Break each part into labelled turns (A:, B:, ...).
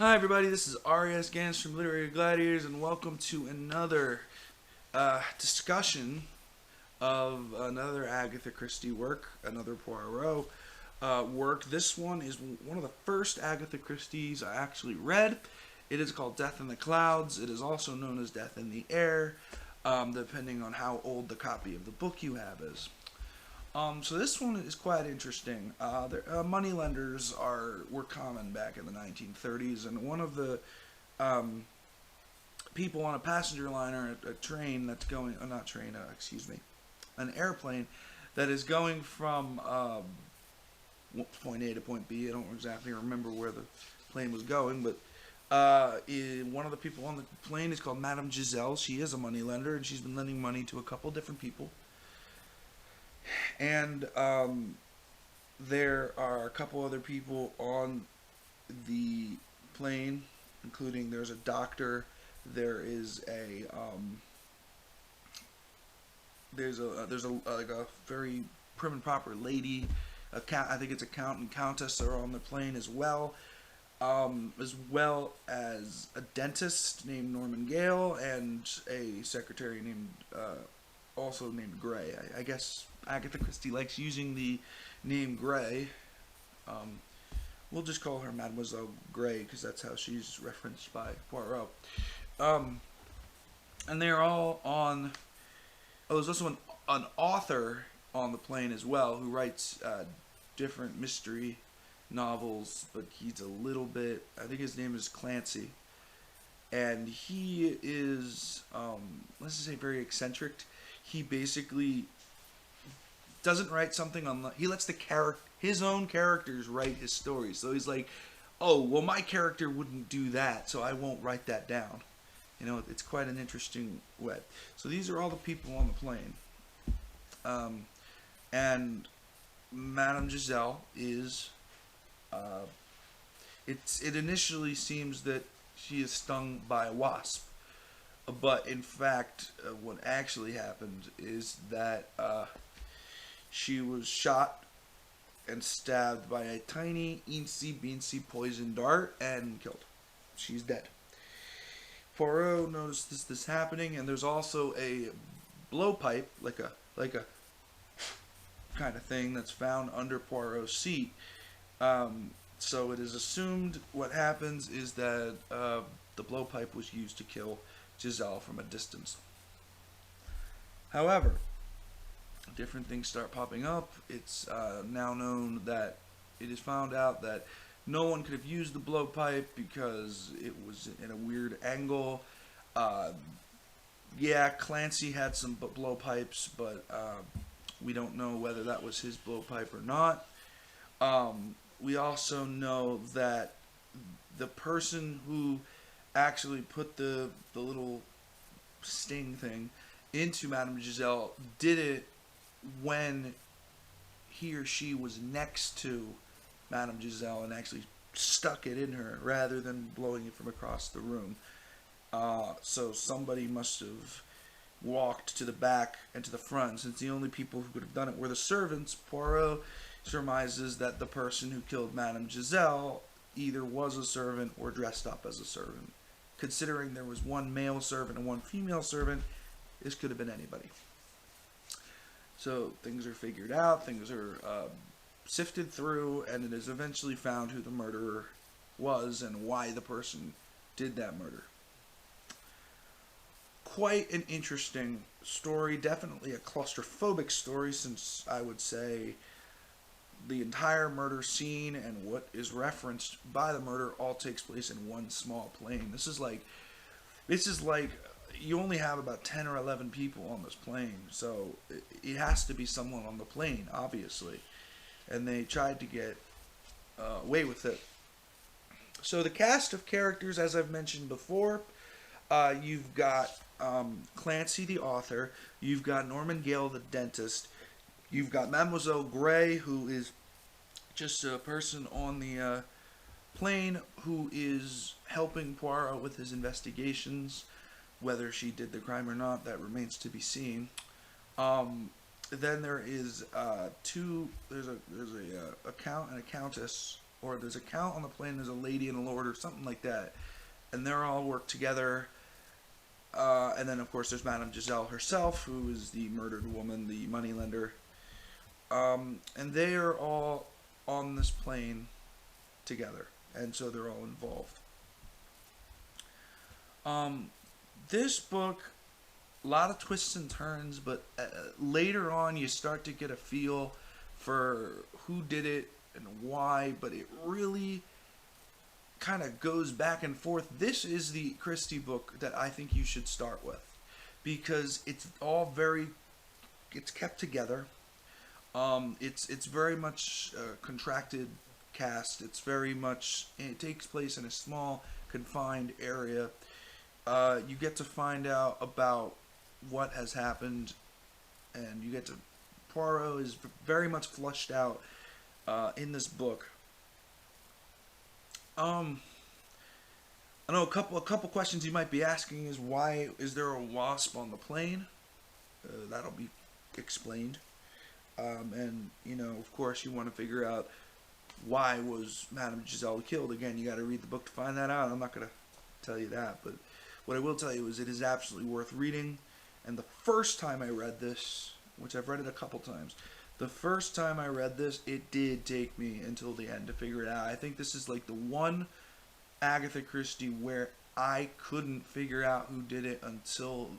A: Hi everybody, this is R.E.S. Gans from Literary Gladiators, and welcome to another discussion of another Agatha Christie work, another Poirot work. This one is one of the first Agatha Christie's I actually read. It is called Death in the Clouds. It is also known as Death in the Air, depending on how old the copy of the book you have is. So this one is quite interesting. Moneylenders were common back in the 1930s, and one of the people on a passenger liner, a train that's going, not train, excuse me, an airplane that is going from point A to point B. I don't exactly remember where the plane was going, but one of the people on the plane is called Madame Giselle. She is a moneylender, and she's been lending money to a couple different people. And there are a couple other people on the plane, including there's a doctor, there is there's a like a very prim and proper lady, I think it's a count and countess are on the plane as well as a dentist named Norman Gale and a secretary named also named Gray. I guess Agatha Christie likes using the name Gray. We'll just call her Mademoiselle Gray because that's how she's referenced by Poirot. And they're all on. Oh, there's also an author on the plane as well who writes different mystery novels, but he's a little bit. I think his name is Clancy, and he is let's just say very eccentric. He basically doesn't write something on he lets his own characters write his stories. So he's like, oh well, my character wouldn't do that, so I won't write that down. You know, it's quite an interesting way. So these are all the people on the plane, and Madame Giselle is it initially seems that she is stung by a wasp. But in fact, what actually happened is that she was shot and stabbed by a tiny, eensy beensy poison dart and killed. She's dead. Poirot notices this happening, and there's also a blowpipe, like a kind of thing that's found under Poirot's seat. So it is assumed what happens is that the blowpipe was used to kill Giselle from a distance. However, different things start popping up. It's now known that it is found out that no one could have used the blowpipe because it was in a weird angle. Yeah, Clancy had some blowpipes, but we don't know whether that was his blowpipe or not. We also know that the person who actually put the little sting thing into Madame Giselle did it when he or she was next to Madame Giselle and actually stuck it in her rather than blowing it from across the room. So somebody must have walked to the back and to the front. Since the only people who could have done it were the servants, Poirot surmises that the person who killed Madame Giselle either was a servant or dressed up as a servant. Considering there was one male servant and one female servant, this could have been anybody. So things are figured out, things are sifted through, and it is eventually found who the murderer was and why the person did that murder. Quite an interesting story, definitely a claustrophobic story, since I would say the entire murder scene and what is referenced by the murder all takes place in one small plane. This is like you only have about 10 or 11 people on this plane, so it has to be someone on the plane, obviously. And they tried to get away with it. So the cast of characters, as I've mentioned before, you've got Clancy the author, you've got Norman Gale the dentist, you've got Mademoiselle Gray, who is just a person on the plane who is helping Poirot with his investigations. Whether she did the crime or not, that remains to be seen. Then there is there's a count and a countess or there's a count on the plane, there's a lady and a lord, or something like that, and they're all work together. And then, of course, there's Madame Giselle herself, who is the murdered woman, the moneylender. And they are all on this plane together, and so they're all involved. This book, a lot of twists and turns, but later on you start to get a feel for who did it and why, but it really kind of goes back and forth. This is the Christie book that I think you should start with, because it's all it's kept together. It's very much a contracted cast. It takes place in a small, confined area. You get to find out about what has happened, and Poirot is very much flushed out in this book. I know a couple questions you might be asking is, why is there a wasp on the plane? That'll be explained. And, of course, you want to figure out, why was Madame Giselle killed? Again, you got to read the book to find that out. I'm not going to tell you that, but what I will tell you is it is absolutely worth reading. And the first time I read this, which I've read it a couple times, the first time I read this, it did take me until the end to figure it out. I think this is like the one Agatha Christie where I couldn't figure out who did it until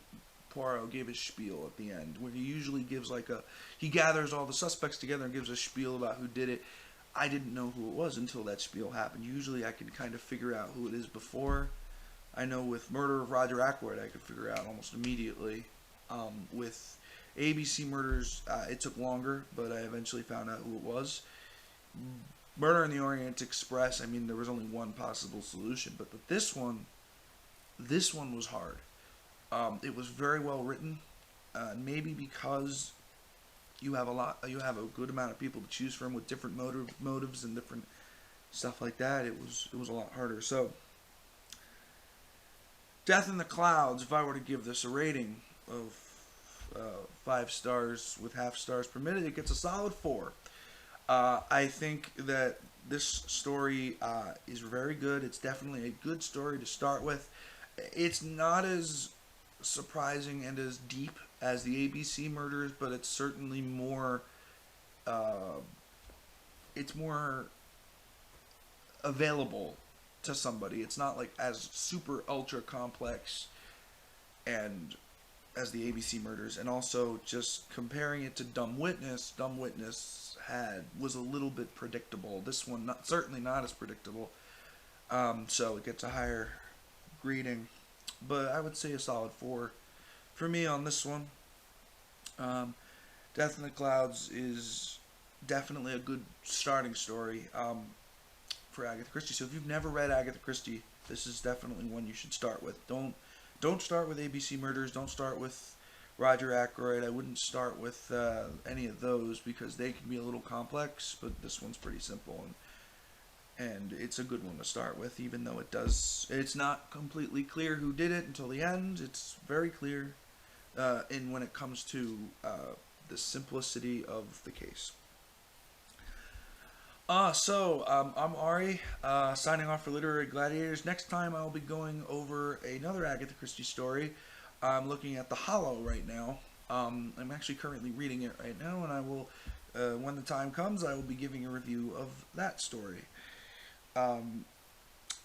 A: Poirot gave his spiel at the end, where he usually gives he gathers all the suspects together and gives a spiel about who did it. I didn't know who it was until that spiel happened. Usually I can kind of figure out who it is before. I know with Murder of Roger Ackroyd I could figure out almost immediately. With ABC Murders, it took longer, but I eventually found out who it was. Murder in the Orient Express, there was only one possible solution, but this one was hard. It was very well written, maybe because you have a good amount of people to choose from with different motives and different stuff like that. It was a lot harder. So, Death in the Clouds, if I were to give this a rating of 5 stars with half stars permitted, it gets a solid 4. I think that this story is very good. It's definitely a good story to start with. It's not as surprising and as deep as the ABC Murders, but it's certainly more it's more available to somebody. It's not like as super ultra complex and as the ABC Murders. And also, just comparing it to Dumb Witness was a little bit predictable. This one certainly not as predictable, so it gets a higher grading, but I would say a solid 4 for me on this one. Death in the Clouds is definitely a good starting story for Agatha Christie. So if you've never read Agatha Christie, this is definitely one you should start with. Don't start with ABC Murders. Don't start with Roger Ackroyd. I wouldn't start with any of those, because they can be a little complex, but this one's pretty simple, and it's a good one to start with, even though it's not completely clear who did it until the end. It's very clear when it comes to the simplicity of the case. I'm Ari, signing off for Literary Gladiators. Next time I'll be going over another Agatha Christie story. I'm looking at The Hollow right now. I'm actually currently reading it right now, and I will, when the time comes, I will be giving a review of that story.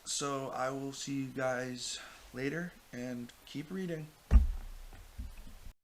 A: So I will see you guys later, and keep reading.